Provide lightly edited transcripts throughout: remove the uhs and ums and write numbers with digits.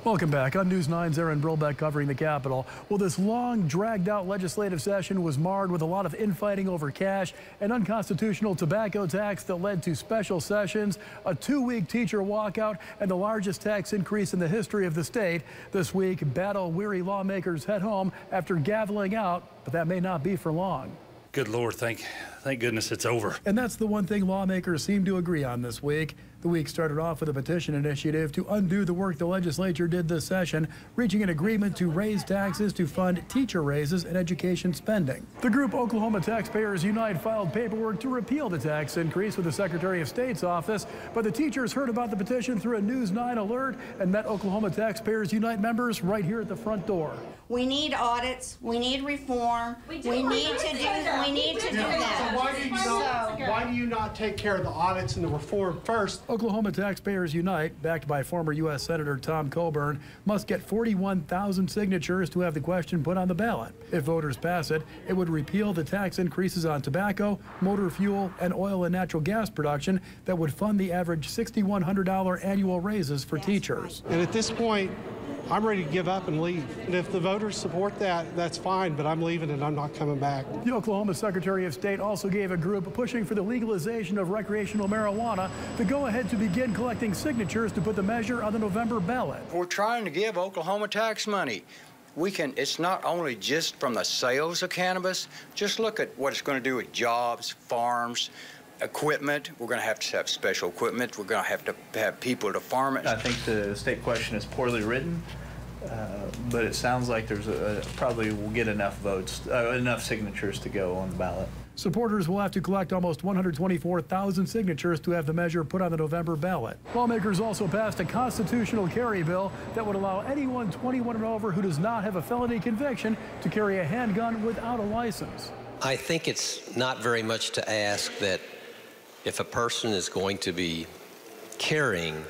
Welcome back. On News 9's Aaron Brilbeck covering the Capitol. Well, this long, dragged-out legislative session was marred with a lot of infighting over cash, an unconstitutional tobacco tax that led to special sessions, a 2-week teacher walkout, and the largest tax increase in the history of the state. This week, battle-weary lawmakers head home after gaveling out, but that may not be for long. Good Lord, thank goodness it's over. And that's the one thing lawmakers seem to agree on this week. The week started off with a petition initiative to undo the work the legislature did this session, reaching an agreement to raise taxes to fund teacher raises and education spending. The group Oklahoma Taxpayers Unite filed paperwork to repeal the tax increase with the Secretary of State's office, but the teachers heard about the petition through a News 9 alert and met Oklahoma Taxpayers Unite members right here at the front door. We need audits. We need reform. We need to do that. So why do you not take care of the audits and the reform first? Oklahoma Taxpayers Unite, backed by former U.S. Senator Tom Coburn, must get 41,000 signatures to have the question put on the ballot. If voters pass it, it would repeal the tax increases on tobacco, motor fuel, and oil and natural gas production that would fund the average $6,100 annual raises for teachers. And at this point, I'm ready to give up and leave. And if the voters support that, that's fine, but I'm leaving and I'm not coming back. The Oklahoma Secretary of State also gave a group pushing for the legalization of recreational marijuana the go-ahead to begin collecting signatures to put the measure on the November ballot. We're trying to give Oklahoma tax money. It's not only just from the sales of cannabis. Just look at what it's going to do with jobs, farms, equipment. We're going to have special equipment. We're going to have people to farm it. I think the state question is poorly written, but it sounds like there's probably will get enough votes, enough signatures to go on the ballot. Supporters will have to collect almost 124,000 signatures to have the measure put on the November ballot. Lawmakers also passed a constitutional carry bill that would allow anyone 21 and over who does not have a felony conviction to carry a handgun without a license. I think it's not very much to ask that if a person is going to be carrying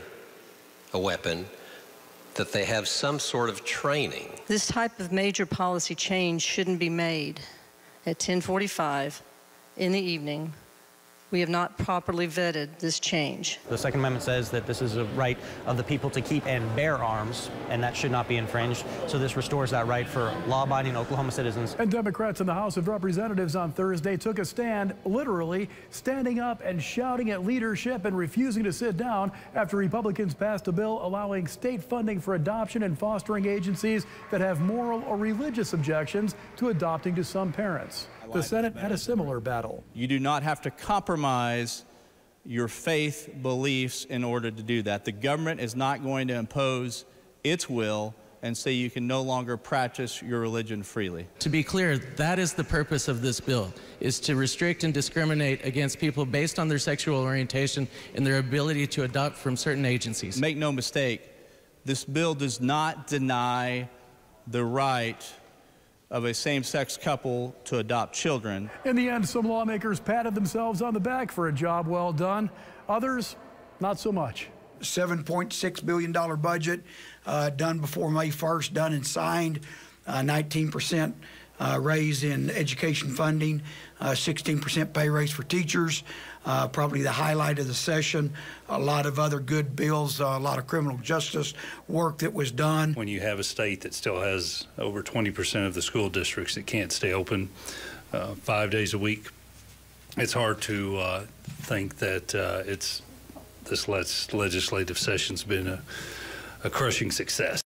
a weapon, that they have some sort of training. This type of major policy change shouldn't be made at 10:45 in the evening. We have not properly vetted this change. The Second Amendment says that this is a right of the people to keep and bear arms, and that should not be infringed. So this restores that right for law-abiding Oklahoma citizens. And Democrats in the House of Representatives on Thursday took a stand, literally standing up and shouting at leadership and refusing to sit down after Republicans passed a bill allowing state funding for adoption and fostering agencies that have moral or religious objections to adopting to some parents. The Senate had a similar battle. You do not have to compromise your faith beliefs in order to do that. The government is not going to impose its will and say you can no longer practice your religion freely. To be clear, that is the purpose of this bill, is to restrict and discriminate against people based on their sexual orientation and their ability to adopt from certain agencies. Make no mistake, this bill does not deny the right of a same-sex couple to adopt children. In the end, some lawmakers patted themselves on the back for a job well done. Others, not so much. $7.6 billion budget done before May 1st, done and signed, 19% raise in education funding, 16% pay raise for teachers, probably the highlight of the session. A lot of other good bills, a lot of criminal justice work that was done. When you have a state that still has over 20% of the school districts that can't stay open 5 days a week, it's hard to think that this legislative session's been a crushing success.